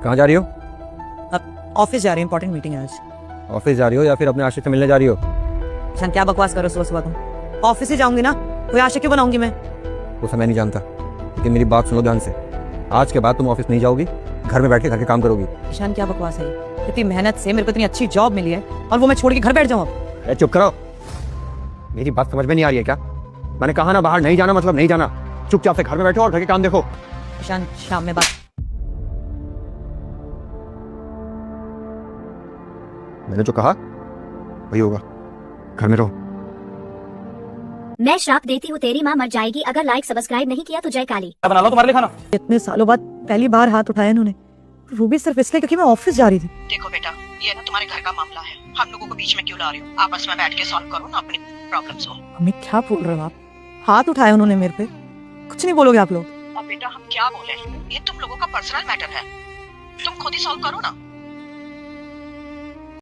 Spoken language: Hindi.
कहाँ जा रही हो? अब ऑफिस जा रही हूँ, इंपॉर्टेंट मीटिंग है आज। ऑफिस जा रही हो या फिर अपने आशिक से मिलने जा रही हो? ईशान क्या बकवास करो सुबह सुबह तुम। ऑफिस ही जाऊंगी ना, कोई आशिक क्यों बनाऊंगी मैं? वो सब मैं नहीं जानता, लेकिन मेरी बात सुनो ध्यान से। आज के बाद तुम ऑफिस नहीं जाओगी, घर में बैठ के घर के काम करोगी। ईशान क्या बकवास है ये? इतनी मेहनत से मेरे को इतनी अच्छी जॉब मिली है और वो मैं छोड़ के घर बैठ जाऊँ अब? अरे चुप करो, मेरी बात समझ में नहीं आ रही है क्या? मैंने कहा ना बाहर नहीं जाना मतलब नहीं जाना। चुपचाप से घर में बैठो और घर के काम देखो। ईशान शाम में बात। मैंने जो कहा वही होगा, घर में रहो। मैं श्राप देती हूँ तेरी माँ मर जाएगी अगर लाइक सब्सक्राइब नहीं किया तो जय काली। बना लो तुम्हारे लिए खाना। इतने सालों बाद पहली बार हाथ उठाया इन्होंने, वो भी सिर्फ इसलिए क्योंकि मैं ऑफिस जा रही थी। देखो बेटा, ये ना तुम्हारे घर का मामला है, हम लोगों को बीच में क्यों ला रही हो? आपस में बैठ के सॉल्व करो ना अपनी प्रॉब्लम्स को। मम्मी क्या बोल रहे हो आप? हाथ उठाया उन्होंने मेरे पे, कुछ नहीं बोलोगे आप लोग? और बेटा हम क्या बोले, ये तुम लोगों का पर्सनल मैटर है, तुम खुद ही सॉल्व करो ना।